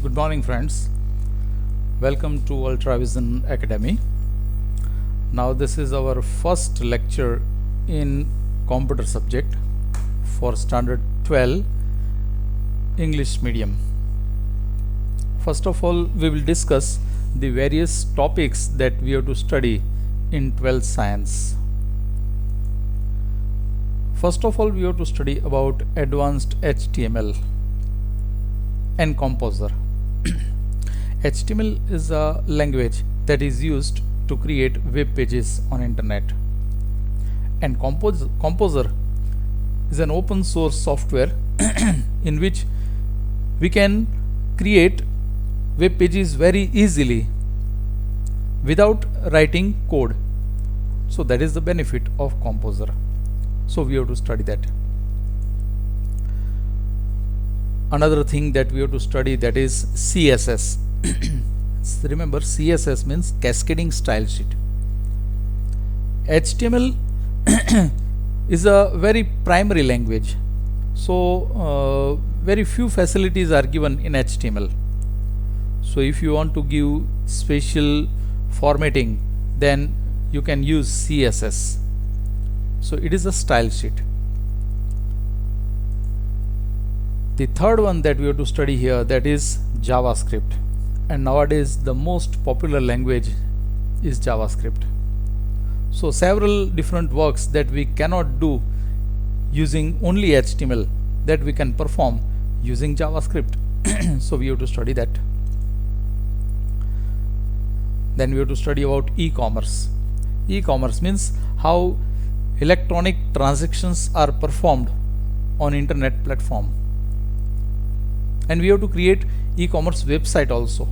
Good morning, friends. Welcome to Ultravision Academy. Now, this is our first lecture in computer subject for standard 12 English medium. First of all, we will discuss the various topics that we have to study in 12th science. First of all, we have to study about advanced HTML and Composer. HTML is a language that is used to create web pages on internet, and Composer is an open source software in which we can create web pages very easily without writing code. So that is the benefit of Composer. So we have to study that. Another thing that we have to study, that is CSS. Remember, CSS means cascading style sheet. HTML is a very primary language, so very few facilities are given in HTML. So if you want to give special formatting, then you can use CSS. So it is a style sheet. The third one that we have to study here, that is JavaScript. And nowadays the most popular language is JavaScript. So several different works that we cannot do using only HTML, that we can perform using JavaScript. So we have to study that. Then we have to study about e-commerce. E-commerce means how electronic transactions are performed on internet platform. And we have to create e-commerce website also,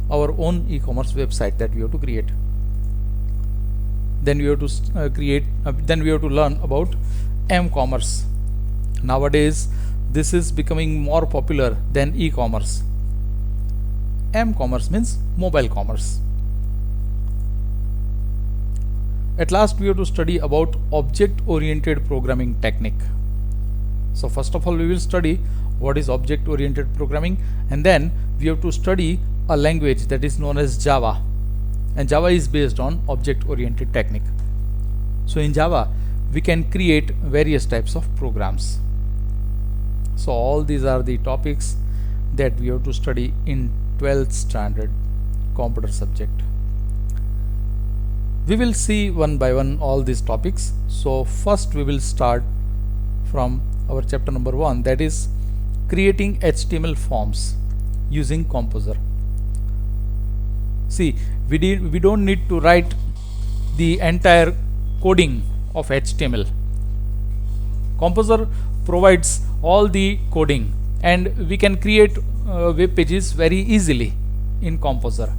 our own e-commerce website that we have to create. Then we have to learn about m-commerce. Nowadays this is becoming more popular than e-commerce. M-commerce means mobile commerce. At last, we have to study about object-oriented programming technique. So first of all, we will study what is object-oriented programming, and then we have to study a language that is known as Java, and Java is based on object-oriented technique. So in Java we can create various types of programs. So all these are the topics that we have to study in 12th standard computer subject. We will see one by one all these topics. So first we will start from our chapter number 1, that is creating HTML forms using Composer. See, we don't need to write the entire coding of HTML. Composer provides all the coding, and we can create web pages very easily in Composer.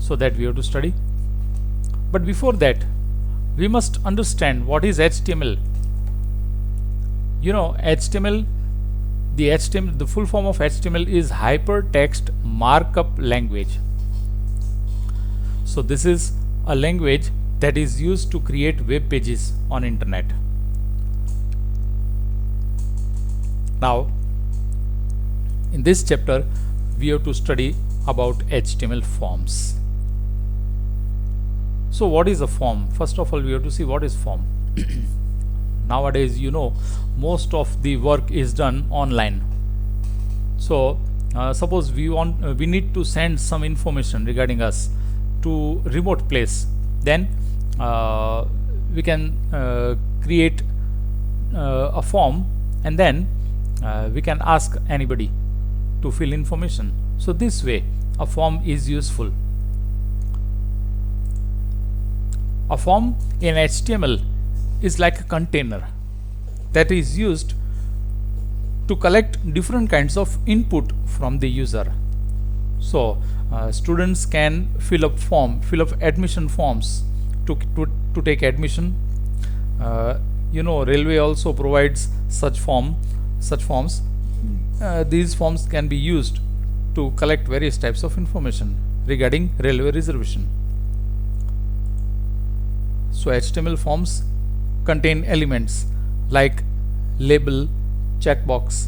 So that we have to study. But before that, we must understand what is HTML. You know, the full form of HTML is Hypertext Markup Language. So this is a language that is used to create web pages on internet. Now, in this chapter, we have to study about HTML forms. So what is a form? First of all, we have to see what is form. Nowadays, you know, most of the work is done online. So suppose we need to send some information regarding us to remote place, then we can create a form, and then we can ask anybody to fill information. So this way a form is useful. A form in HTML is like a container that is used to collect different kinds of input from the user. So students can fill up admission forms to take admission. You know, railway also provides such forms. These forms can be used to collect various types of information regarding railway reservation. So HTML forms contain elements like label, checkbox,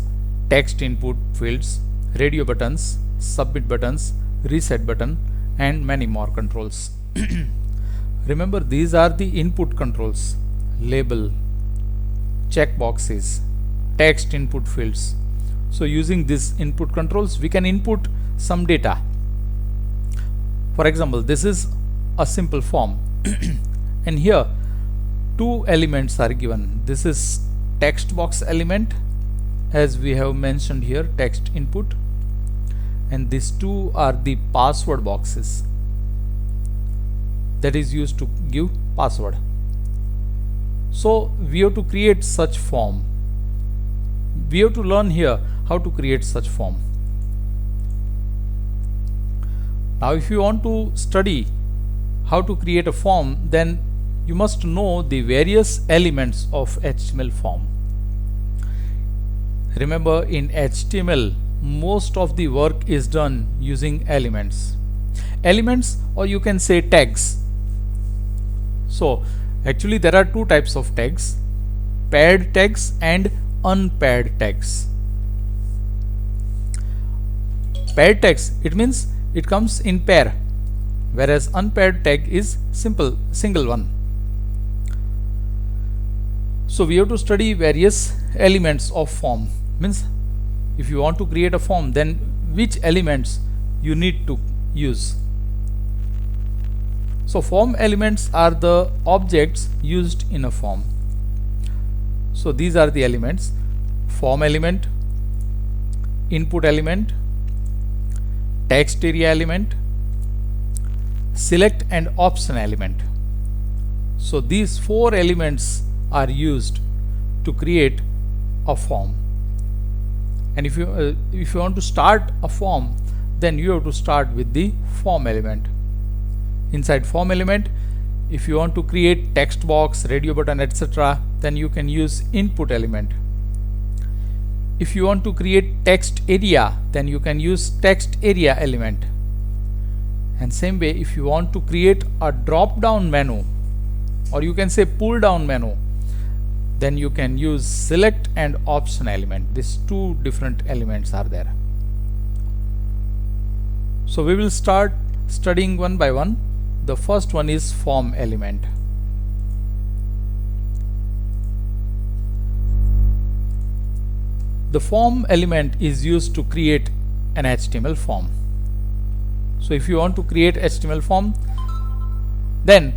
text input fields, radio buttons, submit buttons, reset button, and many more controls. Remember, these are the input controls: label, check boxes, text input fields. So using these input controls, we can input some data. For example, this is a simple form and here two elements are given. This is text box element, as we have mentioned here, text input, and these two are the password boxes that is used to give password. So we have to create such form. We have to learn here how to create such form. Now if you want to study how to create a form, then you must know the various elements of HTML form. Remember, in HTML most of the work is done using elements, or you can say tags. So actually there are two types of tags: paired tags and unpaired tags. Paired tags, it means it comes in pair, whereas unpaired tag is single one. So we have to study various elements of form. Means if you want to create a form, then which elements you need to use. So form elements are the objects used in a form. So these are the elements: form element, input element, text area element, select and option element. So these four elements are used to create a form. And if you want to start a form, then you have to start with the form element. Inside form element, if you want to create text box, radio button, etc., then you can use input element. If you want to create text area, then you can use text area element. And same way, if you want to create a drop down menu, or you can say pull down menu, then you can use select and option element. These two different elements are there. So we will start studying one by one. The first one is form element. The form element is used to create an HTML form. So if you want to create HTML form, then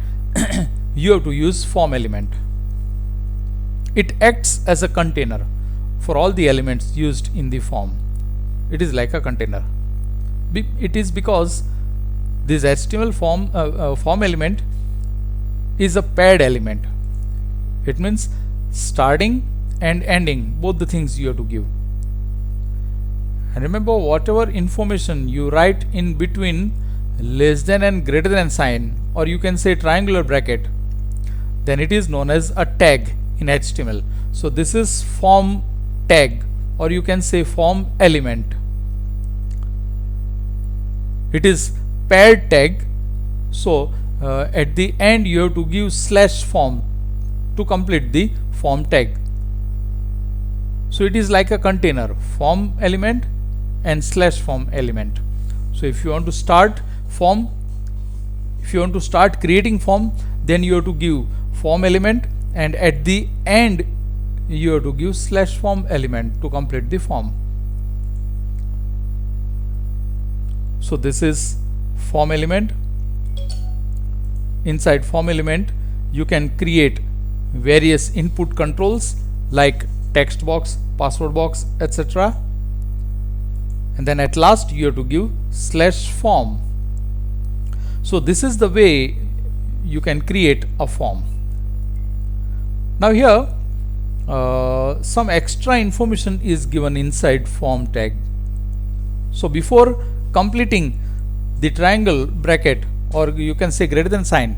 you have to use form element. It acts as a container for all the elements used in the form. It is like a container. It is because this HTML form element is a paired element. It means starting and ending, both the things you have to give. And remember, whatever information you write in between less than and greater than sign, or you can say triangular bracket, then it is known as a tag in HTML. So this is form tag, or you can say form element. It is paired tag. So at the end you have to give /form to complete the form tag. So it is like a container, form element and /form element. So if you want to start form, if you want to start creating form, then you have to give form element, and at the end you have to give /form element to complete the form. So this is form element. Inside form element you can create various input controls like text box, password box, etc. And then at last you have to give /form. So this is the way you can create a form. Now here some extra information is given inside form tag. So before completing the triangle bracket, or you can say greater than sign,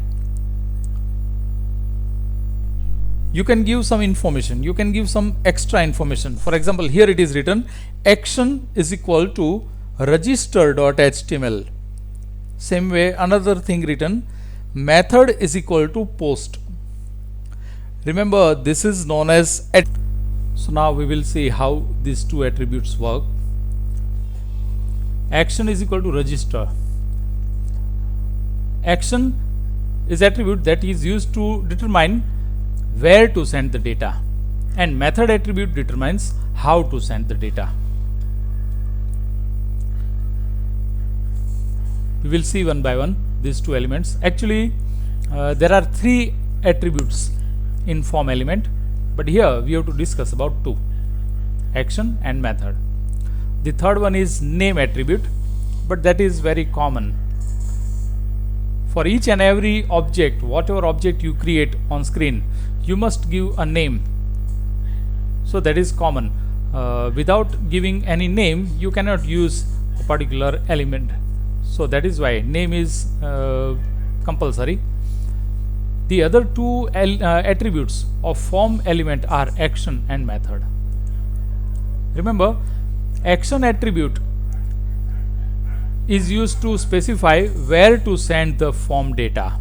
you can give some information, you can give some extra information. For example, here it is written action is equal to register.html. Same way another thing written, method is equal to post. Remember, this is known as So now we will see how these two attributes work. Action is equal to register. Action is attribute that is used to determine where to send the data, and method attribute determines how to send the data. We will see one by one these two elements. Actually, there are three attributes in form element, but here we have to discuss about two: action and method. The third one is name attribute, but that is very common. For each and every object, whatever object you create on screen, you must give a name. So that is common. Without giving any name, you cannot use a particular element. So that is why name is compulsory. The other two attributes of form element are action and method. Remember, action attribute is used to specify where to send the form data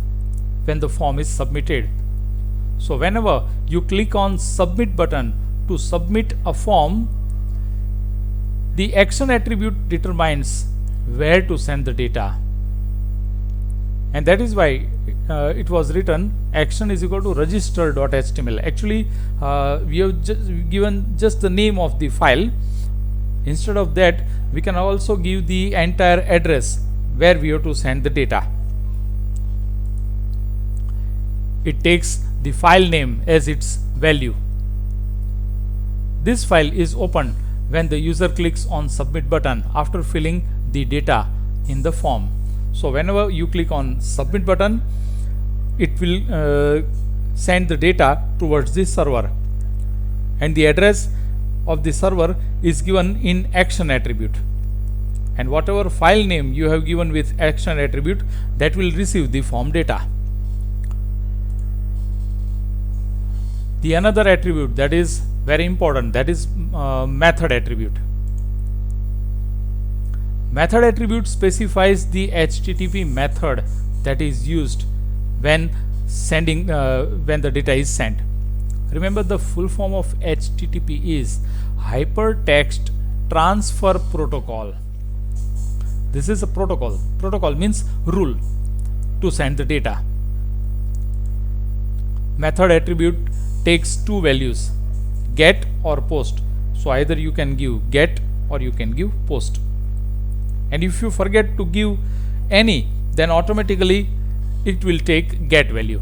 when the form is submitted. So whenever you click on submit button to submit a form, the action attribute determines where to send the data, and that is why it was written action is equal to register.html. Actually, we have given just the name of the file. Instead of that, we can also give the entire address where we have to send the data. It takes the file name as its value. This file is opened when the user clicks on submit button after filling the data in the form. So whenever you click on submit button, it will send the data towards this server, and the address of the server is given in action attribute, and whatever file name you have given with action attribute, that will receive the form data. The another attribute that is very important, that is method attribute. Method attribute specifies the HTTP method that is used when sending when the data is sent. Remember, the full form of HTTP is Hypertext Transfer Protocol. This is a protocol. Protocol means rule to send the data. Method attribute takes two values, get or post. So either you can give get or you can give post. And if you forget to give any, then automatically it will take get value.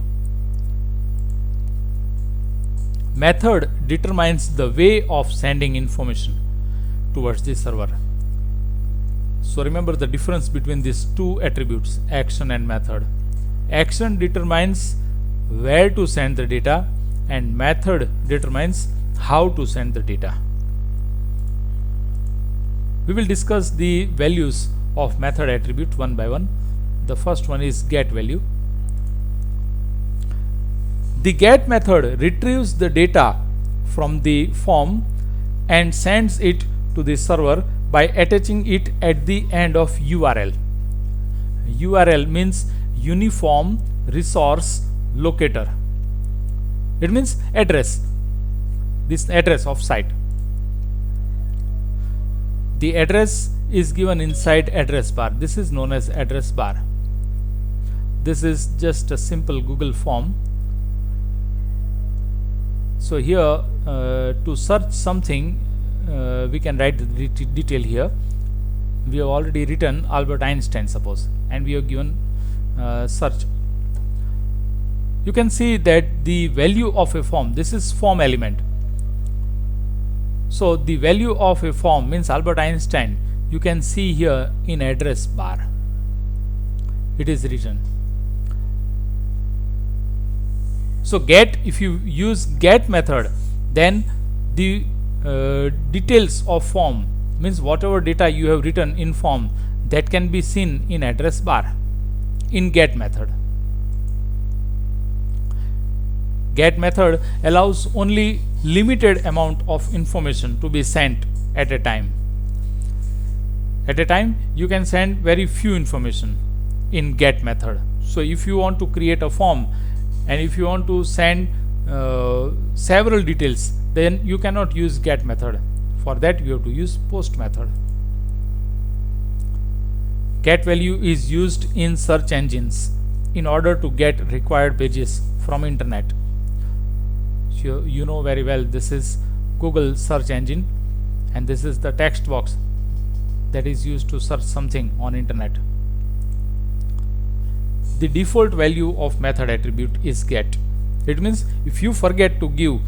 Method determines the way of sending information towards the server. So remember the difference between these two attributes, action and method. Action determines where to send the data, and method determines how to send the data. We will discuss the values of method attribute one by one. The first one is get value. The get method retrieves the data from the form and sends it to the server by attaching it at the end of URL. URL means Uniform Resource Locator. It means address, this address of site. The address is given inside address bar. This is known as address bar. This is just a simple Google form. So here to search something, we can write the detail here. We have already written Albert Einstein, suppose, and we have given search. You can see that the value of a form, this is form element. So the value of a form means Albert Einstein, you can see here in address bar. It is written. So get, if you use get method, then the details of form means whatever data you have written in form, that can be seen in address bar in get method. Get method allows only limited amount of information to be sent at a time. At a time you can send very few information in get method. So if you want to create a form and if you want to send several details, then you cannot use get method. For that you have to use post method. Get value is used in search engines in order to get required pages from internet. So you know very well, this is Google search engine and this is the text box that is used to search something on internet. The default value of method attribute is get. It means if you forget to give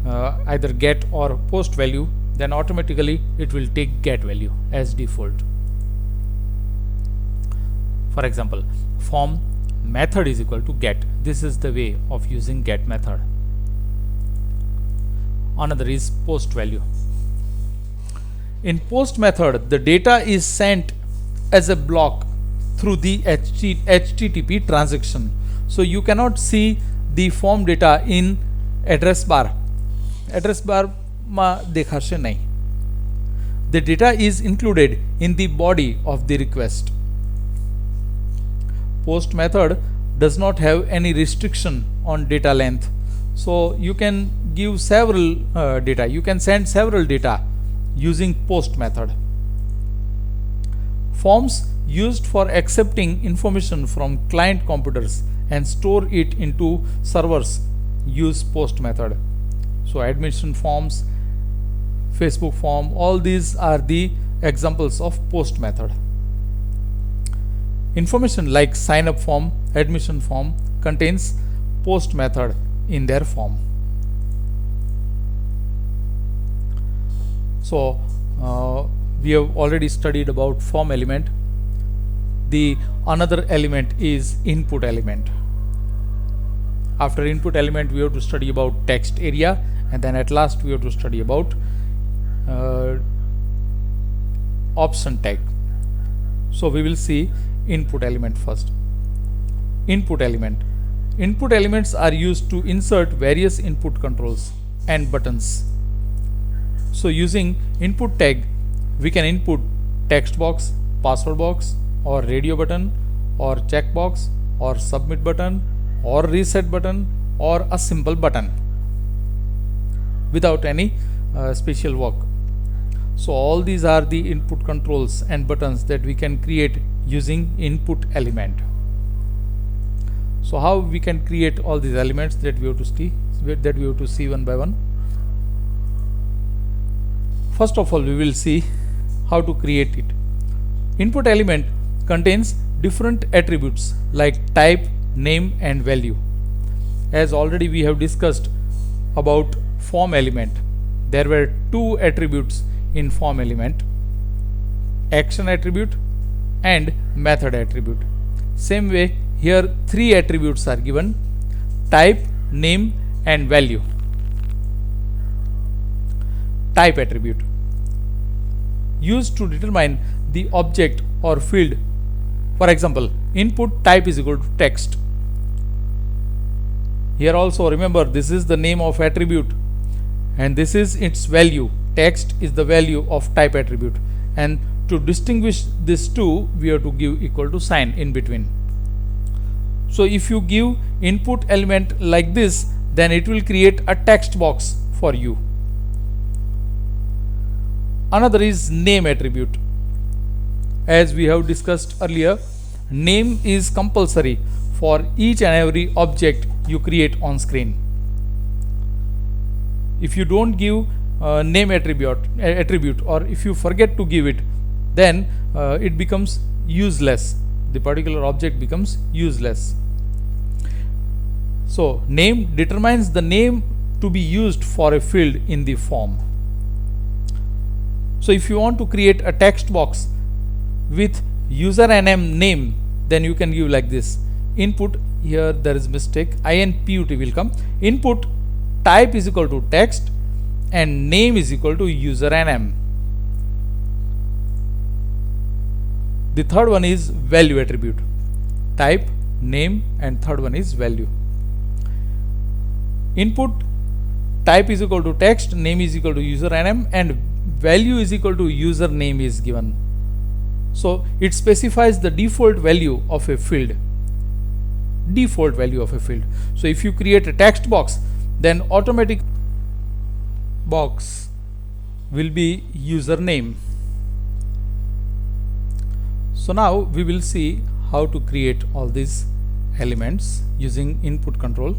either get or post value, then automatically it will take get value as default. For example, form method is equal to get. This is the way of using get method. Another is post value. In post method, the data is sent as a block through the HTTP transaction. So you cannot see the form data in address bar. Address bar ma dekhashe nahi. The data is included in the body of the request. Post method does not have any restriction on data length. So you can give several data. You can send several data using post method. Forms used for accepting information from client computers and store it into servers use post method. So admission forms, Facebook form, all these are the examples of post method. Information like sign up form, admission form contains post method in their form. So we have already studied about form element. The another element is input element. After input element, we have to study about text area, and then at last we have to study about option tag. So we will see input element first. Input element. Input elements are used to insert various input controls and buttons. So using input tag, we can input text box, password box, or radio button, or checkbox, or submit button, or reset button, or a simple button without any special work. So all these are the input controls and buttons that we can create using input element. So how we can create all these elements that we have to see one by one. First of all, we will see how to create it. Input element contains different attributes like type, name, and value. As already we have discussed about form element, there were two attributes in form element: action attribute and method attribute. Same way, here three attributes are given: type, name, and value. Type attribute used to determine the object or field. For example, input type is equal to text. Here also remember, this is the name of attribute and this is its value. Text is the value of type attribute, and to distinguish these two, we have to give equal to sign in between. So if you give input element like this, then it will create a text box for you. Another is name attribute. As we have discussed earlier, name is compulsory for each and every object you create on screen. If you don't give name attribute, or if you forget to give it, then it becomes useless. The particular object becomes useless. So name determines the name to be used for a field in the form. So if you want to create a text box with user name, then you can give like this: input, here there is mistake, input will come, input type is equal to text and name is equal to user name. The third one is value attribute: type, name, and third one is value. Input type is equal to text, name is equal to user name, and value is equal to username is given. So it specifies the default value of a field. So if you create a text box, then box will be username. So now we will see how to create all these elements using input control.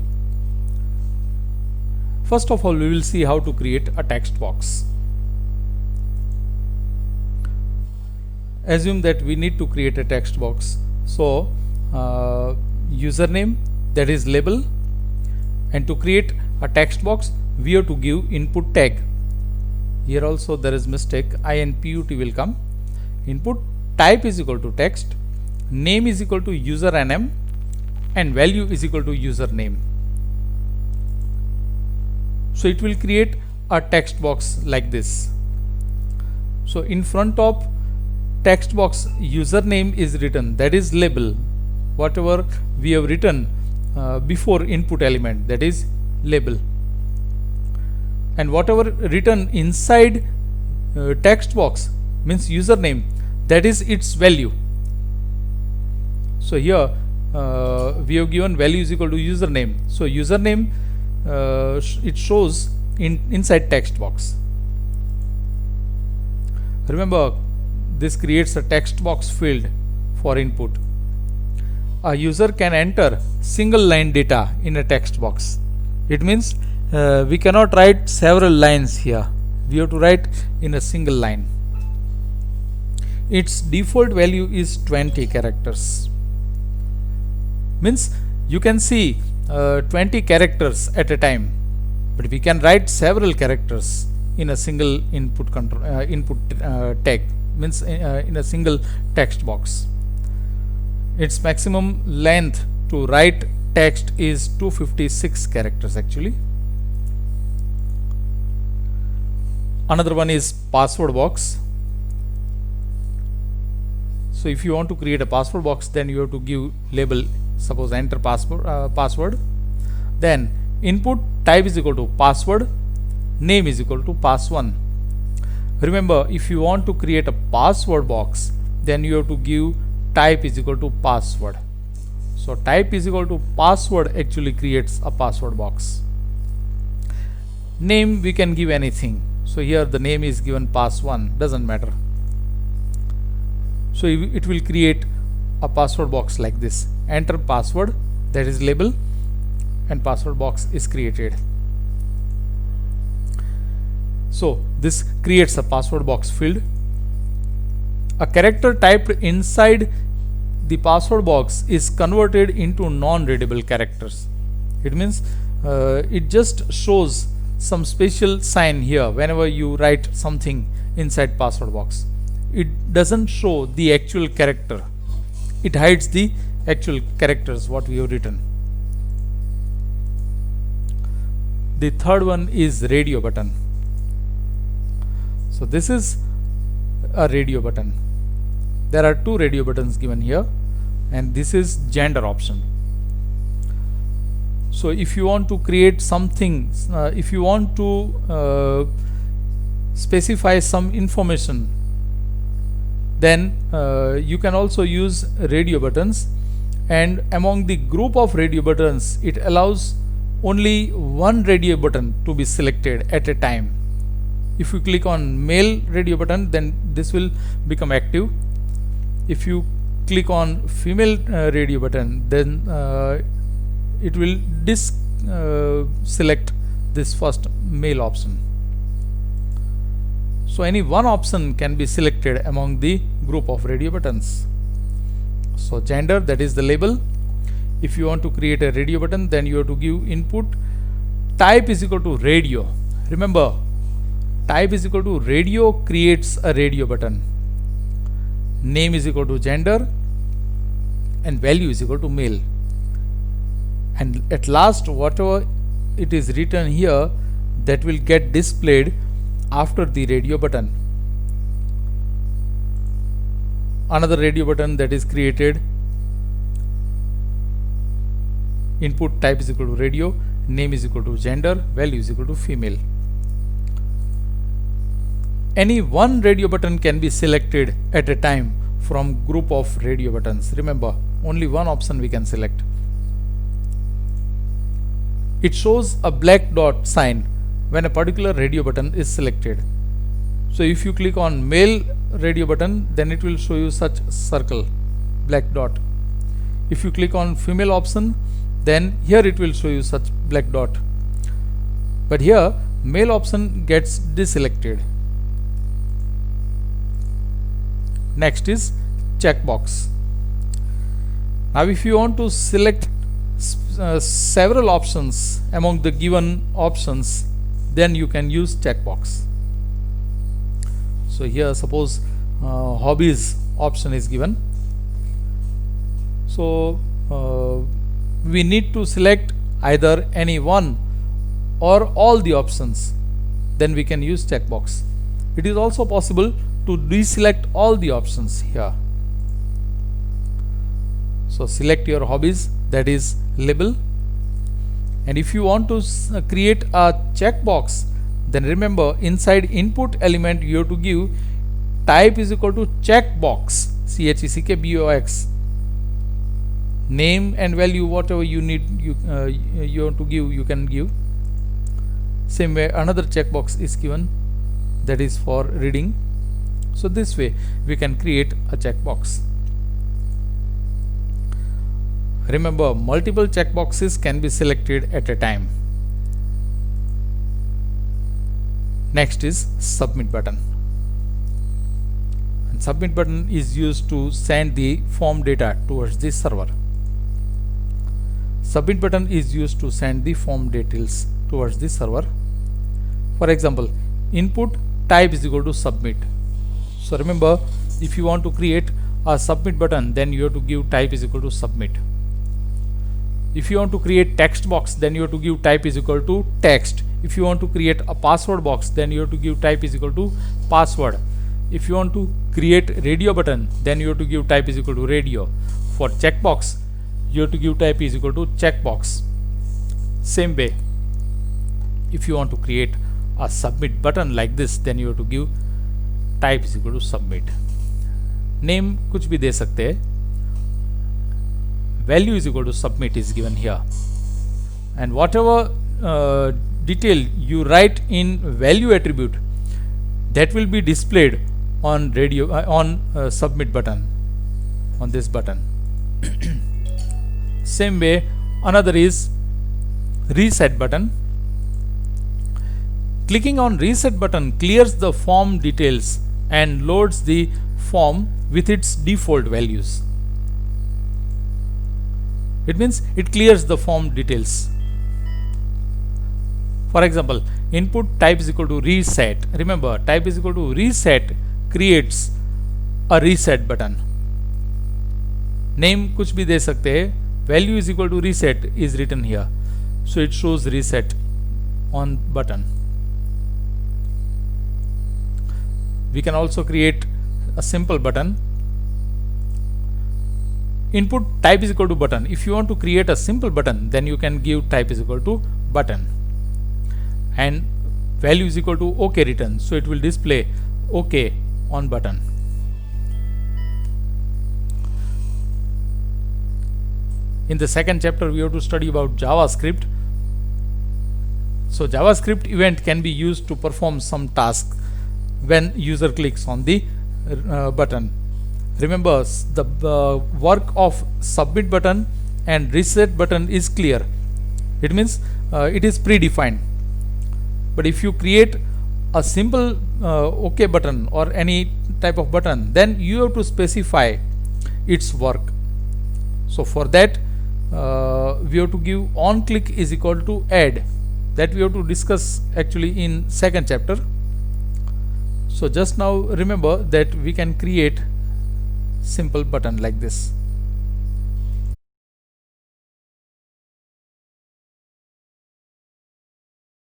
First of all, we will see how to create a text box. Assume that we need to create a text box. So username, that is label, and to create a text box we have to give input tag. Here also there is mistake, input will come. Input type is equal to text, name is equal to user name, and value is equal to username. So it will create a text box like this. So in front of text box username is written, that is label, whatever we have written before input element, that is label, and whatever written inside text box means username, that is its value. So here we have given value is equal to username. So username it shows inside text box. Remember, this creates a text box field for input. A user can enter single line data in a text box. It means we cannot write several lines here. We have to write in a single line. Its default value is 20 characters. Means you can see 20 characters at a time, but we can write several characters in a single input control tag, means in a single text box. Its maximum length to write text is 256 characters actually. Another one is password box. So if you want to create a password box, then you have to give label, suppose enter password, then input type is equal to password, name is equal to pass1. Remember, if you want to create a password box, then you have to give type is equal to password. So type is equal to password actually creates a password box. Name we can give anything. So here the name is given pass1, doesn't matter. So it will create a password box like this. Enter password, that is label, and password box is created. So this creates a password box field. A character typed inside the password box is converted into non-readable characters. It means it just shows some special sign here whenever you write something inside password box. It doesn't show the actual character. It hides the actual characters what we have written. The third one is radio button. So this is a radio button. There are two radio buttons given here, and this is gender option. So if you want to create something, if you want to specify some information, then you can also use radio buttons, and among the group of radio buttons it allows only one radio button to be selected at a time. If you click on male radio button, then this will become active. If you click on female radio button, then it will select this first male option. So any one option can be selected among the group of radio buttons. So gender, that is the label. If you want to create a radio button, then you have to give input type is equal to radio. Remember, type is equal to radio creates a radio button. Name is equal to gender, and value is equal to male. And at last, whatever it is written here, that will get displayed after the radio button. Another radio button that is created. Input type is equal to radio, name is equal to gender, value is equal to female. Any one radio button can be selected at a time from group of radio buttons. Remember, only one option we can select. It shows a black dot sign when a particular radio button is selected. So if you click on male radio button, then it will show you such circle, black dot. If you click on female option, then here it will show you such black dot. But here male option gets deselected. Next is checkbox. Now if you want to select several options among the given options, then you can use checkbox. So here suppose hobbies option is given. So we need to select either any one or all the options, then we can use checkbox. It is also possible to deselect all the options here. So select your hobbies, that is label. And if you want to create a checkbox, then remember inside input element you have to give type is equal to checkbox, checkbox. Name and value, whatever you need, you want to give, you can give. Same way another checkbox is given, that is for reading. So this way we can create a checkbox. Remember, multiple checkboxes can be selected at a time. Next is submit button. And submit button is used to send the form data towards the server. Submit button is used to send the form details towards the server. For example, input type is equal to submit. So remember, if you want to create a submit button, then you have to give type is equal to submit. If you want to create text box, then you have to give type is equal to text. If you want to create a password box, then you have to give type is equal to password. If you want to create radio button, then you have to give type is equal to radio. For checkbox, you have to give type is equal to checkbox. Same way, if you want to create a submit button like this, then you have to give type is equal to submit. Name कुछ भी दे सकते हैं. Value is equal to submit is given here, and whatever detail you write in value attribute, that will be displayed on radio submit button, on this button. Same way another is reset button. Clicking on reset button clears the form details and loads the form with its default values. It means it clears the form details. For example, input type is equal to reset. Remember, type is equal to reset creates a reset button. Name कुछ भी दे सकते हैं. Value is equal to reset is written here, so it shows reset on button. We can also create a simple button. Input type is equal to button. If you want to create a simple button, then you can give type is equal to button, and value is equal to OK return, so it will display OK on button. In the second chapter, we have to study about JavaScript. So JavaScript event can be used to perform some task when user clicks on the button. Remember, the work of submit button and reset button is clear. It means it is predefined. But if you create a simple OK button or any type of button, then you have to specify its work. So for that, we have to give on click is equal to add. That we have to discuss actually in second chapter. So just now remember that we can create simple button like this.